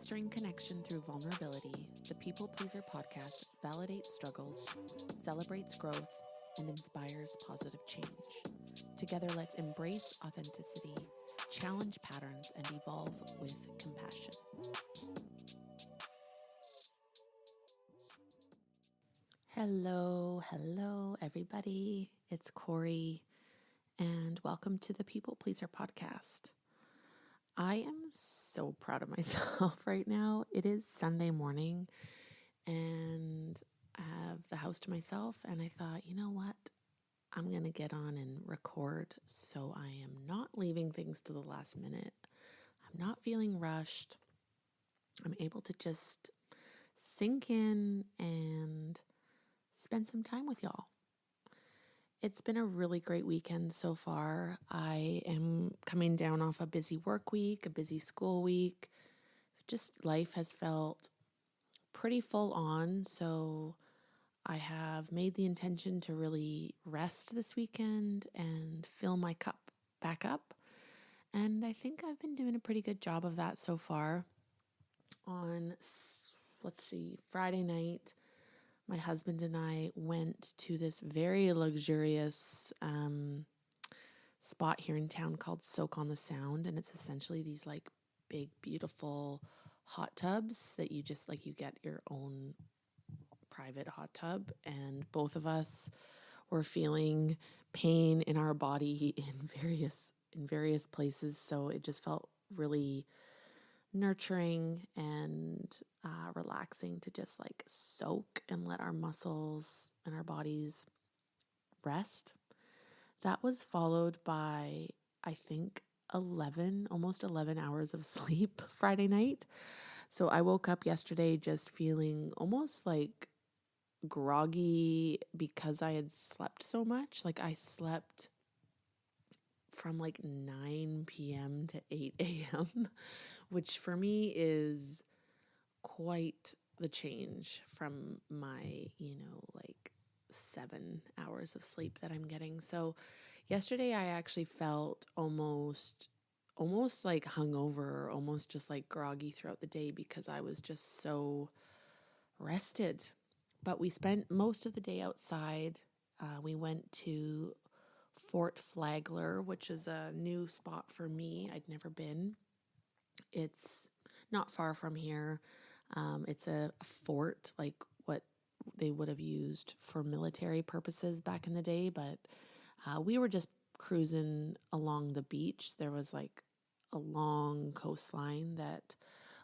Fostering connection through vulnerability, the People Pleaser podcast validates struggles, celebrates growth, and inspires positive change. Together, let's embrace authenticity, challenge patterns, and evolve with compassion. Hello, everybody. It's Corie, and welcome to the People Pleaser podcast. I am so proud of myself right now. It is Sunday morning, and I have the house to myself, and I thought, you know what? I'm going to get on and record so I am not leaving things to the last minute. I'm not feeling rushed. I'm able to just sink in and spend some time with y'all. It's been a really great weekend so far. I am coming down off a busy work week, a busy school week. Just life has felt pretty full on, so I have made the intention to really rest this weekend and fill my cup back up. And I think I've been doing a pretty good job of that so far. On, Friday night, my husband and I went to this very luxurious spot here in town called Soak on the Sound. And it's essentially these like big, beautiful hot tubs that you just you get your own private hot tub. And both of us were feeling pain in our body in various places. So it just felt really nurturing and relaxing to just soak and let our muscles and our bodies rest. That was followed by, I think, almost 11 hours of sleep Friday night. So I woke up yesterday just feeling almost groggy because I had slept so much. I slept from 9 p.m. to 8 a.m., which for me is quite the change from my, 7 hours of sleep that I'm getting. So yesterday I actually felt almost hungover, almost just groggy throughout the day because I was just so rested. But we spent most of the day outside. We went to Fort Flagler, which is a new spot for me. I'd never been. It's not far from here. It's a fort, like what they would have used for military purposes back in the day. But we were just cruising along the beach. There was a long coastline that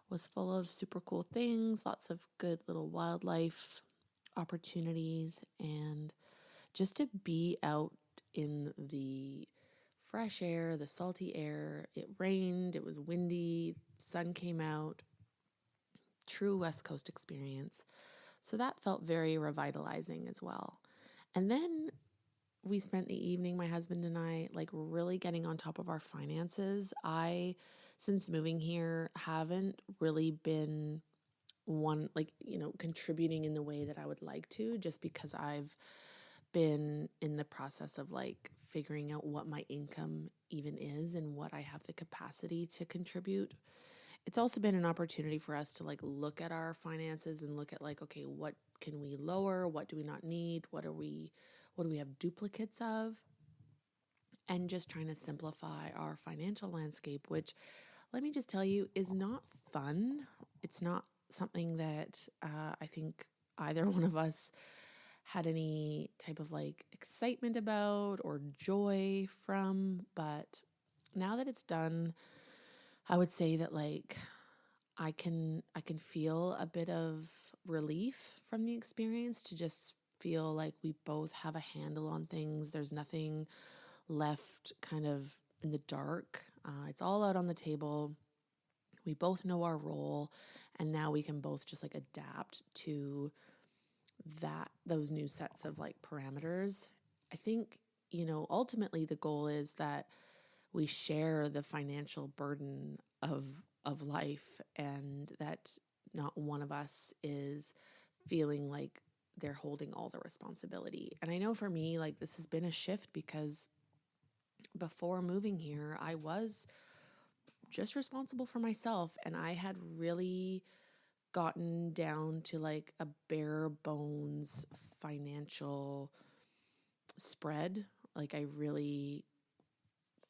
was full of super cool things, lots of good little wildlife opportunities, and just to be out in the fresh air, the salty air. It rained, it was windy, sun came out. True West Coast experience. So that felt very revitalizing as well. And then we spent the evening, my husband and I, really getting on top of our finances. Since moving here, haven't really been contributing in the way that I would like to, just because I've been in the process of figuring out what my income even is and what I have the capacity to contribute. It's also been an opportunity for us to look at our finances and look at okay, what can we lower? What do we not need? What do we have duplicates of? And just trying to simplify our financial landscape, which, let me just tell you, is not fun. It's not something that I think either one of us had any type of excitement about or joy from. But now that it's done, I would say that I can feel a bit of relief from the experience, to just feel like we both have a handle on things. There's nothing left kind of in the dark. It's all out on the table. We both know our role, and now we can both just adapt to those new sets of parameters. I think, ultimately the goal is that we share the financial burden of life, and that not one of us is feeling like they're holding all the responsibility. And I know for me, this has been a shift, because before moving here, I was just responsible for myself. And I had really gotten down to like a bare bones financial spread. Like I really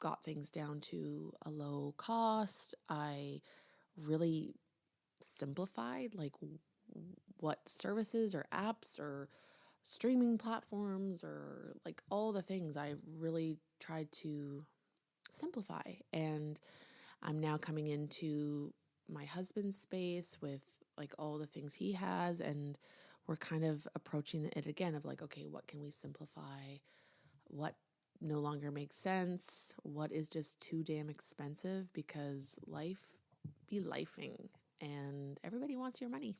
got things down to a low cost. I really simplified like what services or apps or streaming platforms or like all the things. I really tried to simplify. And I'm now coming into my husband's space with like all the things he has, and we're kind of approaching it again of like, okay, what can we simplify? What no longer makes sense? What is just too damn expensive? Because life be lifing and everybody wants your money.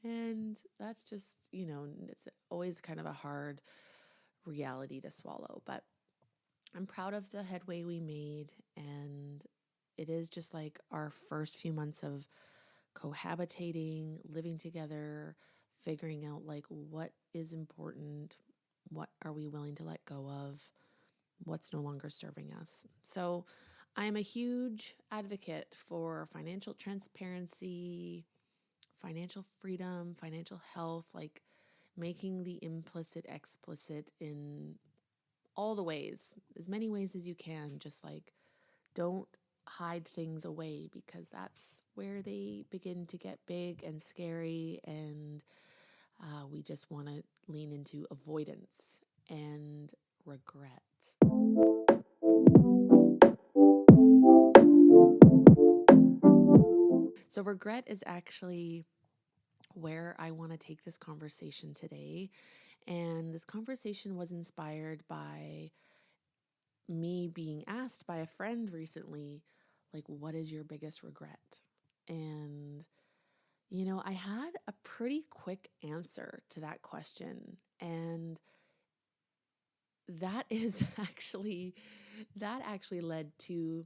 And that's just, it's always kind of a hard reality to swallow. But I'm proud of the headway we made, and it is just like our first few months of cohabitating, living together, figuring out like what is important, what are we willing to let go of, what's no longer serving us. So I am a huge advocate for financial transparency, financial freedom, financial health, like making the implicit explicit in all the ways, as many ways as you can. Just like don't hide things away, because that's where they begin to get big and scary, and we just want to lean into avoidance and regret. So regret is actually where I want to take this conversation today. And this conversation was inspired by me being asked by a friend recently, like, what is your biggest regret? And, I had a pretty quick answer to that question. And that is that actually led to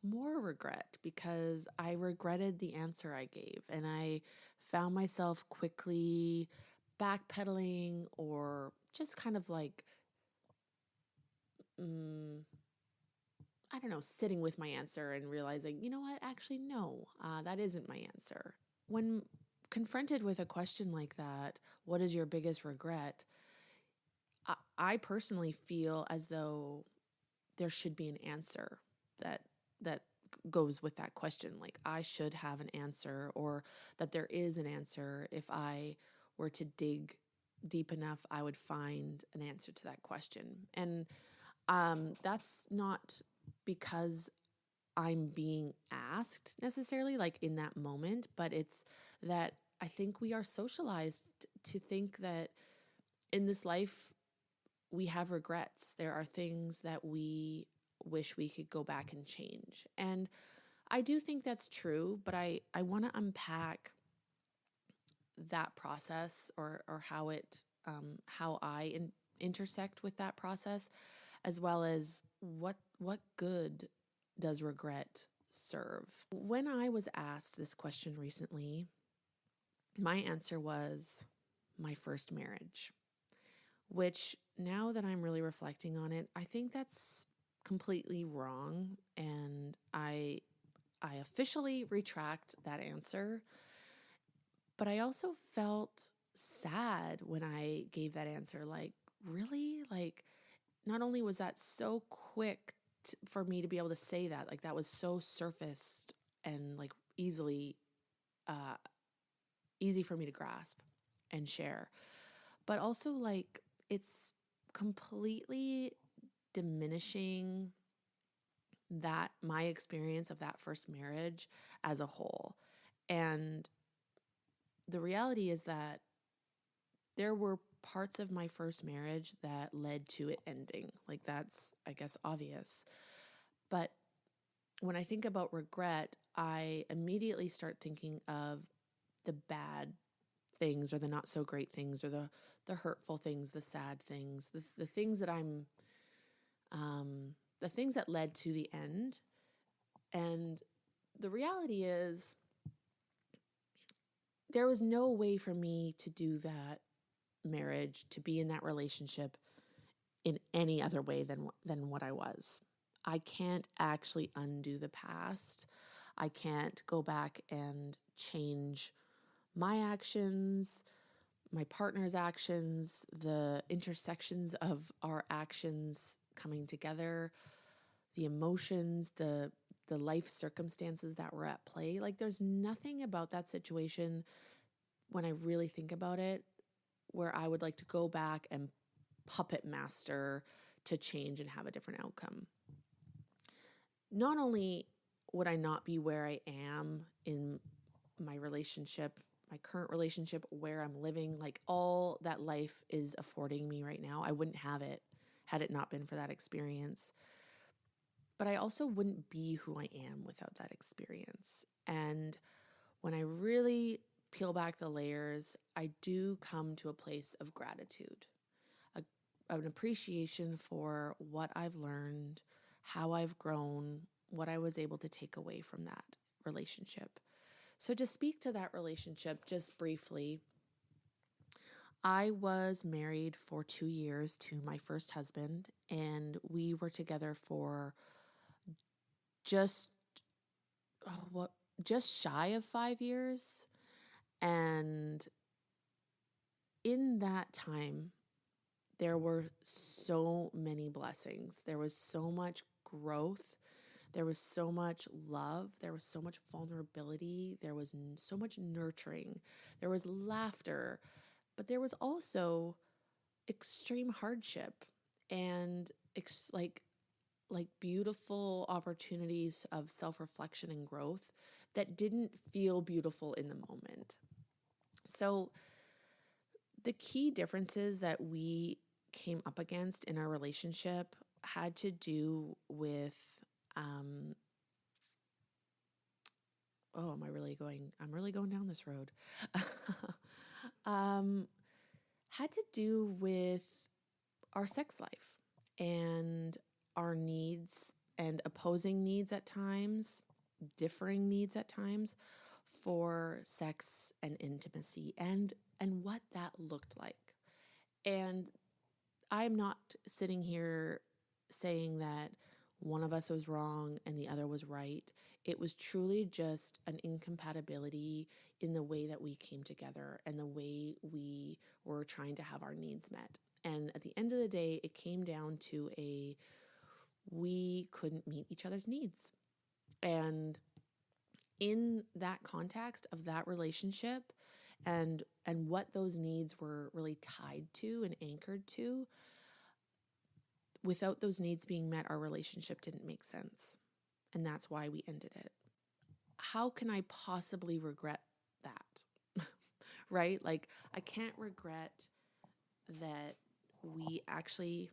more regret, because I regretted the answer I gave, and I found myself quickly backpedaling or just kind of like, I don't know, sitting with my answer and realizing, you know what, actually, no, that isn't my answer. When confronted with a question like that, what is your biggest regret? I personally feel as though there should be an answer that goes with that question. Like I should have an answer, or that there is an answer. If I were to dig deep enough, I would find an answer to that question. And that's not because I'm being asked necessarily, like in that moment, but it's that I think we are socialized to think that in this life we have regrets. There are things that we wish we could go back and change. And I do think that's true, but I want to unpack that process, or how I intersect with that process, as well as what good does regret serve. When I was asked this question recently, my answer was my first marriage, which now that I'm really reflecting on it, I think that's completely wrong. And I officially retract that answer. But I also felt sad when I gave that answer. Like, really? Like, not only was that so quick for me to be able to say that, like that was so surfaced and like uh, easy for me to grasp and share, but also like it's completely diminishing that my experience of that first marriage as a whole. And the reality is that there were parts of my first marriage that led to it ending. Like that's, I guess, obvious. But when I think about regret, I immediately start thinking of the bad things, or the not so great things, or the hurtful things, the sad things, the things that the things that led to the end. And the reality is there was no way for me to do that marriage, to be in that relationship in any other way than what I was. I can't actually undo the past. I can't go back and change my actions, my partner's actions, the intersections of our actions coming together, the emotions, the life circumstances that were at play. Like there's nothing about that situation when I really think about it where I would like to go back and puppet master to change and have a different outcome. Not only would I not be where I am in my relationship, my current relationship, where I'm living, like all that life is affording me right now, I wouldn't have it had it not been for that experience. But I also wouldn't be who I am without that experience. And when I really peel back the layers, I do come to a place of gratitude, an appreciation for what I've learned, how I've grown, what I was able to take away from that relationship. So to speak to that relationship just briefly, I was married for 2 years to my first husband, and we were together for just just shy of 5 years. And in that time, there were so many blessings. There was so much growth. There was so much love. There was so much vulnerability. There was so much nurturing. There was laughter. But there was also extreme hardship and like beautiful opportunities of self-reflection and growth that didn't feel beautiful in the moment. So the key differences that we came up against in our relationship had to do with I'm really going down this road. Had to do with our sex life and our needs and opposing needs at times, differing needs at times for sex and intimacy and what that looked like. And I'm not sitting here saying that one of us was wrong and the other was right. It was truly just an incompatibility in the way that we came together and the way we were trying to have our needs met. And at the end of the day, it came down to we couldn't meet each other's needs. And in that context of that relationship and what those needs were really tied to and anchored to, without those needs being met, our relationship didn't make sense. And that's why we ended it. How can I possibly regret that? Right? Like, I can't regret that we actually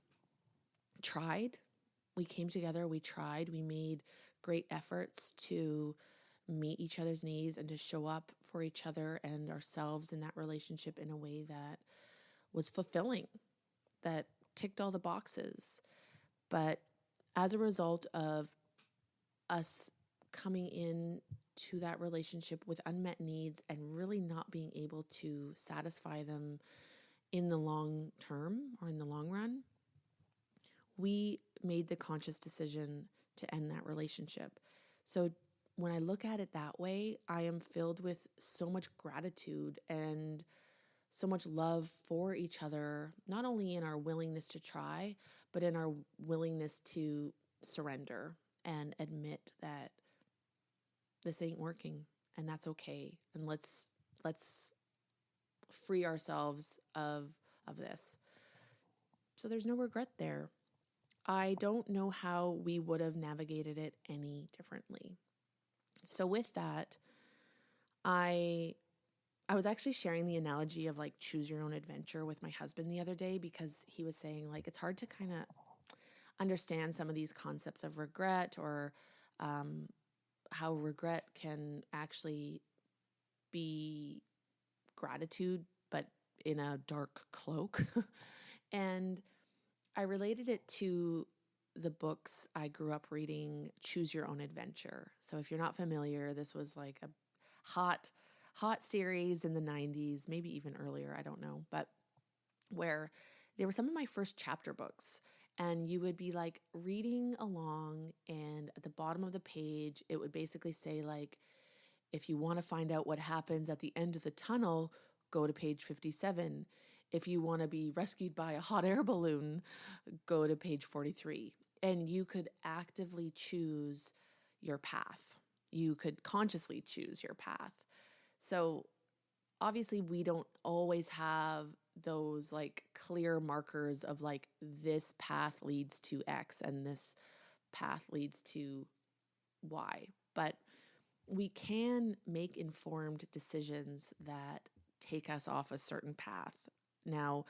tried. We came together, we tried, we made great efforts to meet each other's needs and to show up for each other and ourselves in that relationship in a way that was fulfilling, that ticked all the boxes. But as a result of us coming in to that relationship with unmet needs and really not being able to satisfy them in the long term or in the long run, we made the conscious decision to end that relationship. So when I look at it that way, I am filled with so much gratitude and so much love for each other, not only in our willingness to try, but in our willingness to surrender and admit that this ain't working and that's okay. And let's free ourselves of this. So there's no regret there. I don't know how we would have navigated it any differently. So with that, I was actually sharing the analogy of like choose your own adventure with my husband the other day, because he was saying like it's hard to kind of understand some of these concepts of regret, or how regret can actually be gratitude, but in a dark cloak. And I related it to the books I grew up reading, Choose Your Own Adventure. So if you're not familiar, this was like a hot series in the 90s, maybe even earlier, I don't know, but where they were some of my first chapter books. And you would be like reading along, and at the bottom of the page, it would basically say like, if you want to find out what happens at the end of the tunnel, go to page 57. If you want to be rescued by a hot air balloon, go to page 43. And you could actively choose your path. You could consciously choose your path. So obviously we don't always have those like clear markers of like this path leads to X and this path leads to Y. But we can make informed decisions that take us off a certain path. Now,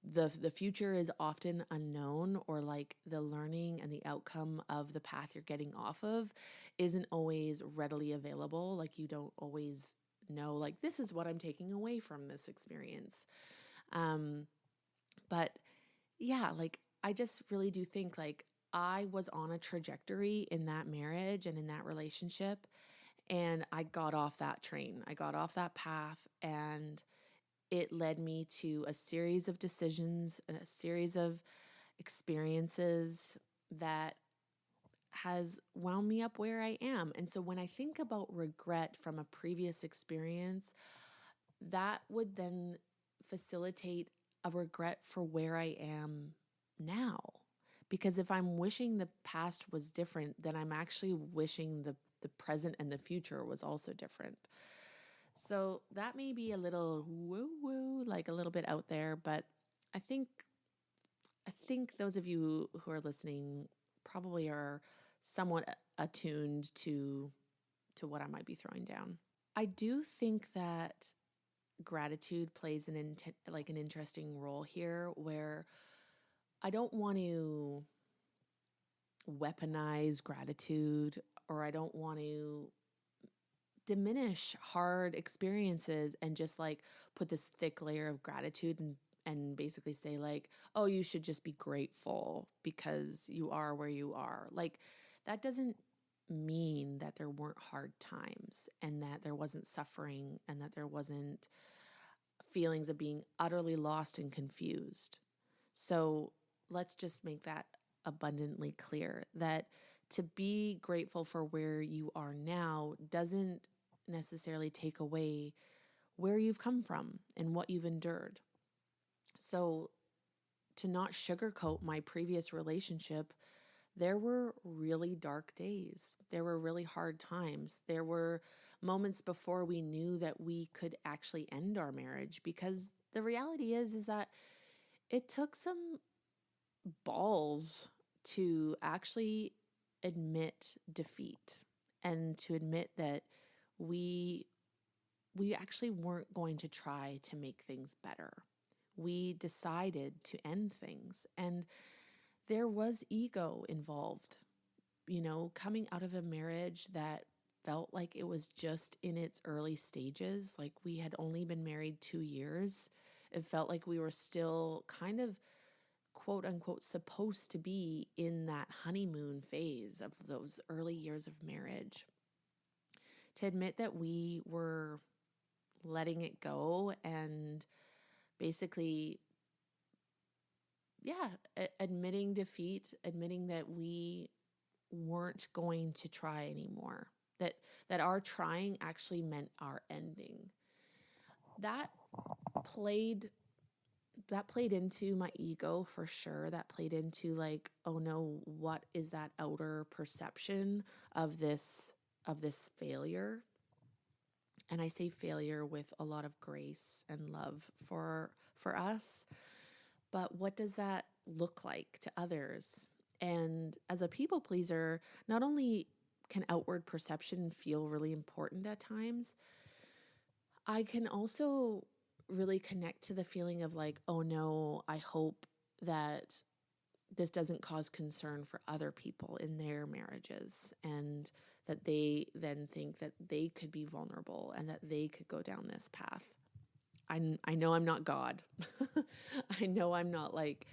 the future is often unknown, or like the learning and the outcome of the path you're getting off of isn't always readily available. Like you don't always know like this is what I'm taking away from this experience. But yeah, like I just really do think like I was on a trajectory in that marriage and in that relationship, and I got off that train. I got off that path, and it led me to a series of decisions and a series of experiences that has wound me up where I am. And so when I think about regret from a previous experience, that would then facilitate a regret for where I am now. Because if I'm wishing the past was different, then I'm actually wishing the present and the future was also different. So that may be a little woo-woo, like a little bit out there, but I think those of you who are listening probably are somewhat attuned to what I might be throwing down. I do think that gratitude plays an interesting role here, where I don't want to weaponize gratitude, or I don't want to diminish hard experiences and just like put this thick layer of gratitude and basically say like, oh, you should just be grateful because you are where you are. Like that doesn't mean that there weren't hard times and that there wasn't suffering and that there wasn't feelings of being utterly lost and confused. So let's just make that abundantly clear, that to be grateful for where you are now doesn't necessarily take away where you've come from and what you've endured. So to not sugarcoat my previous relationship, there were really dark days. There were really hard times. There were moments before we knew that we could actually end our marriage, because the reality is that it took some balls to actually admit defeat and to admit that we actually weren't going to try to make things better. We decided to end things, and there was ego involved. You know, coming out of a marriage that felt like it was just in its early stages, like we had only been married 2 years. It felt like we were still kind of quote unquote supposed to be in that honeymoon phase of those early years of marriage. To admit that we were letting it go and basically, admitting defeat, admitting that we weren't going to try anymore, that our trying actually meant our ending. That played into my ego for sure. That played into like, oh no, what is that outer perception of this failure? And I say failure with a lot of grace and love for us. But what does that look like to others? And as a people pleaser, not only can outward perception feel really important at times, I can also really connect to the feeling of like, oh no, I hope that this doesn't cause concern for other people in their marriages, and that they then think that they could be vulnerable and that they could go down this path. I know I'm not God. I know I'm not like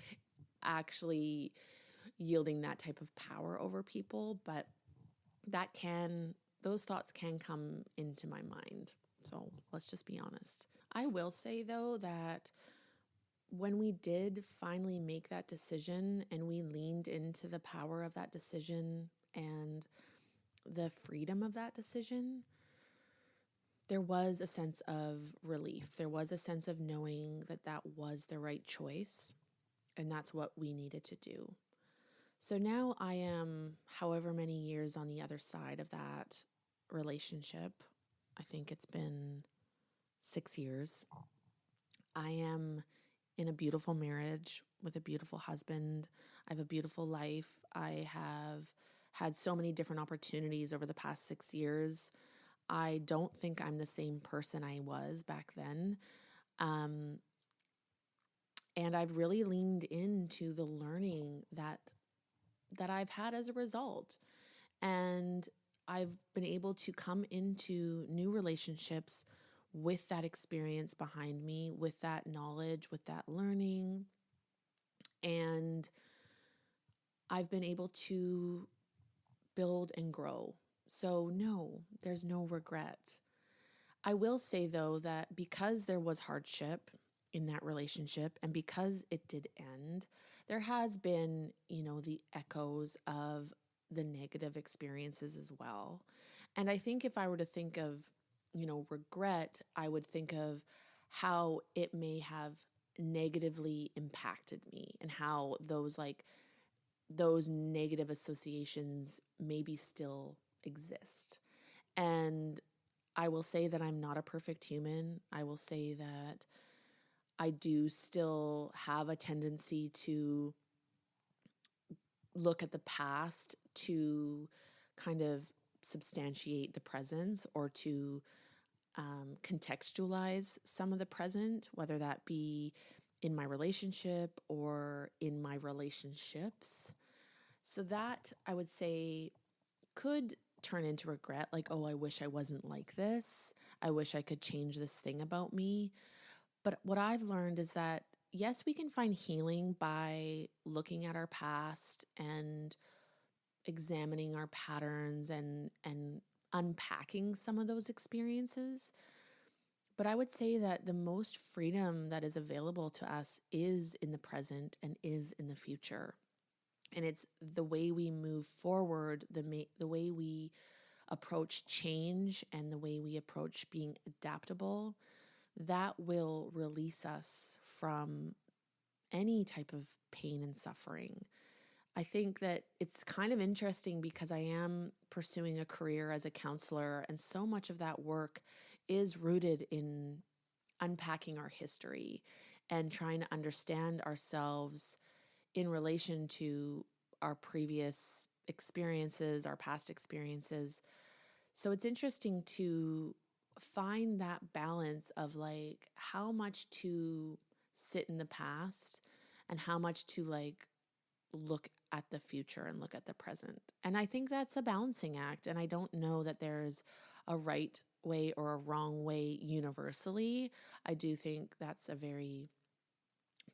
actually yielding that type of power over people, but those thoughts can come into my mind. So let's just be honest. I will say though that when we did finally make that decision and we leaned into the power of that decision and the freedom of that decision, there was a sense of relief. There was a sense of knowing that that was the right choice and that's what we needed to do. So now I am however many years on the other side of that relationship. I think it's been 6 years. I am in a beautiful marriage with a beautiful husband. I have a beautiful life. I have had so many different opportunities over the past 6 years. I don't think I'm the same person I was back then. And I've really leaned into the learning that I've had as a result. And I've been able to come into new relationships with that experience behind me, with that knowledge, with that learning. And I've been able to build and grow. So, no, there's no regret. I will say, though, that because there was hardship in that relationship and because it did end, there has been, the echoes of the negative experiences as well. And I think if I were to think of, regret, I would think of how it may have negatively impacted me and how those negative associations maybe still exist. And I will say that I'm not a perfect human. I will say that I do still have a tendency to look at the past to kind of substantiate the present or to contextualize some of the present, whether that be in my relationship or in my relationships. So that I would say could turn into regret, like, oh, I wish I wasn't like this. I wish I could change this thing about me. But what I've learned is that, yes, we can find healing by looking at our past and examining our patterns and unpacking some of those experiences. But I would say that the most freedom that is available to us is in the present and is in the future. And it's the way we move forward, the way we approach change and the way we approach being adaptable, that will release us from any type of pain and suffering. I think that it's kind of interesting because I am pursuing a career as a counselor, and so much of that work is rooted in unpacking our history and trying to understand ourselves in relation to our previous experiences, our past experiences. So it's interesting to find that balance of like how much to sit in the past and how much to like look at the future and look at the present. And I think that's a balancing act. And I don't know that there's a right way or a wrong way universally. I do think that's a very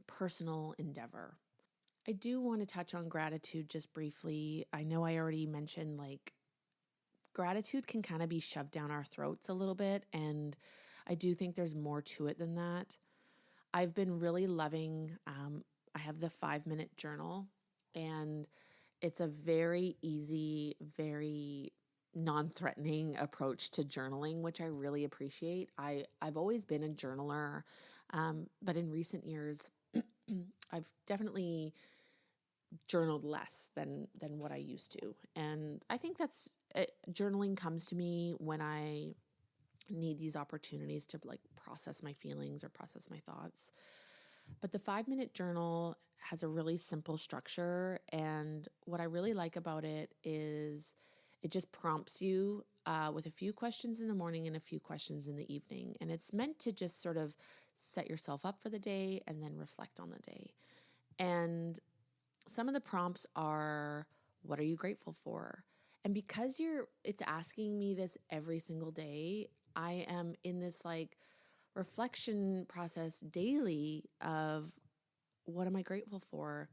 personal endeavor. I do want to touch on gratitude just briefly. I know I already mentioned like gratitude can kind of be shoved down our throats a little bit. And I do think there's more to it than that. I've been really loving, I have the 5-minute journal, and it's a very easy, very non-threatening approach to journaling, which I really appreciate. I've always been a journaler, but in recent years, I've definitely journaled less than what I used to. And I think journaling comes to me when I need these opportunities to like process my feelings or process my thoughts. But the 5-minute journal has a really simple structure. And what I really like about it is it just prompts you with a few questions in the morning and a few questions in the evening. And it's meant to just sort of set yourself up for the day and then reflect on the day. And some of the prompts are, what are you grateful for? And because it's asking me this every single day, I am in this like reflection process daily of what am I grateful for?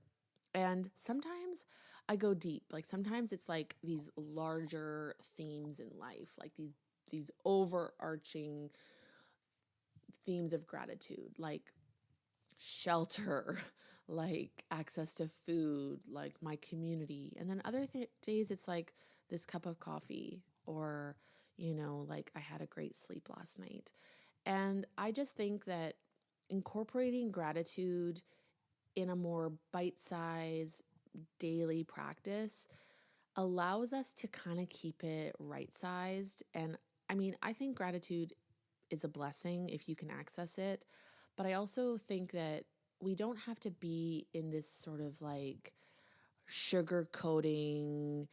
And sometimes I go deep. Like sometimes it's like these larger themes in life, like these overarching themes of gratitude. Like shelter, like access to food, like my community. And then other days it's like this cup of coffee or, like I had a great sleep last night. And I just think that incorporating gratitude in a more bite-sized daily practice allows us to kind of keep it right-sized. And I mean, I think gratitude is a blessing if you can access it. But I also think that we don't have to be in this sort of like sugar coating,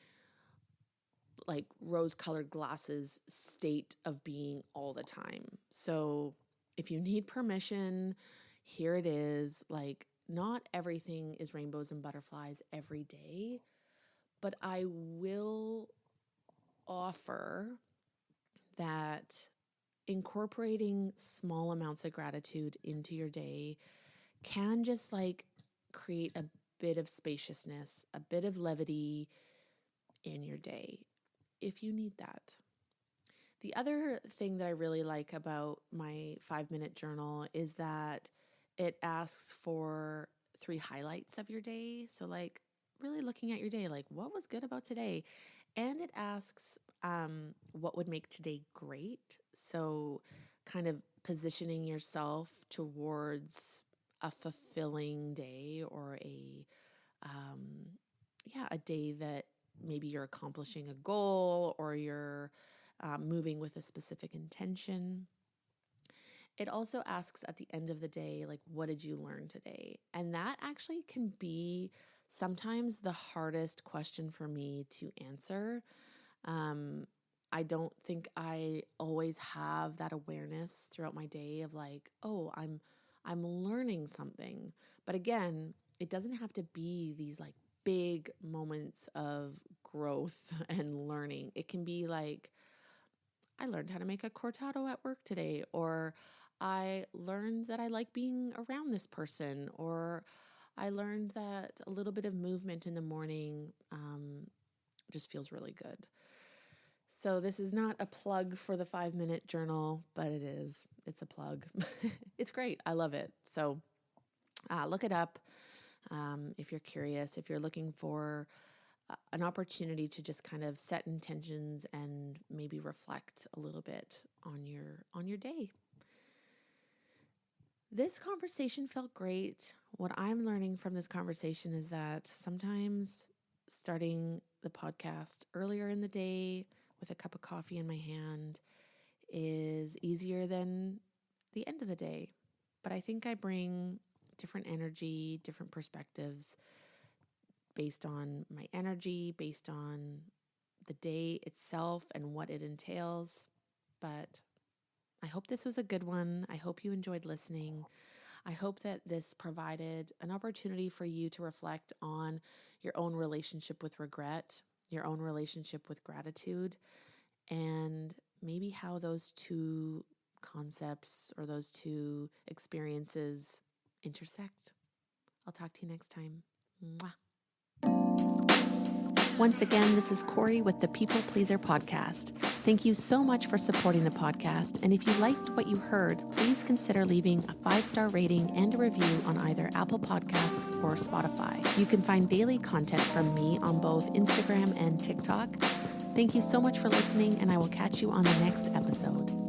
like rose colored glasses state of being all the time. So if you need permission, here it is. Like, not everything is rainbows and butterflies every day, but I will offer that incorporating small amounts of gratitude into your day can just like create a bit of spaciousness, a bit of levity in your day if you need that. The other thing that I really like about my 5-minute journal is that it asks for 3 highlights of your day. So like really looking at your day, like what was good about today? And it asks what would make today great. So kind of positioning yourself towards a fulfilling day or a day that maybe you're accomplishing a goal or you're moving with a specific intention. It also asks at the end of the day, like, what did you learn today? And that actually can be sometimes the hardest question for me to answer. I don't think I always have that awareness throughout my day of like, oh, I'm learning something. But again, it doesn't have to be these like big moments of growth and learning. It can be like, I learned how to make a cortado at work today, or I learned that I like being around this person, or I learned that a little bit of movement in the morning just feels really good. So this is not a plug for the 5-minute journal, but it is. It's a plug. It's great. I love it. So look it up if you're curious, if you're looking for an opportunity to just kind of set intentions and maybe reflect a little bit on your day. This conversation felt great. What I'm learning from this conversation is that sometimes starting the podcast earlier in the day with a cup of coffee in my hand is easier than the end of the day. But I think I bring different energy, different perspectives based on my energy, based on the day itself and what it entails. But I hope this was a good one. I hope you enjoyed listening. I hope that this provided an opportunity for you to reflect on your own relationship with regret, your own relationship with gratitude, and maybe how those two concepts or those two experiences intersect. I'll talk to you next time. Mwah. Once again, this is Corie with the People Pleaser Podcast. Thank you so much for supporting the podcast. And if you liked what you heard, please consider leaving a 5-star rating and a review on either Apple Podcasts or Spotify. You can find daily content from me on both Instagram and TikTok. Thank you so much for listening, and I will catch you on the next episode.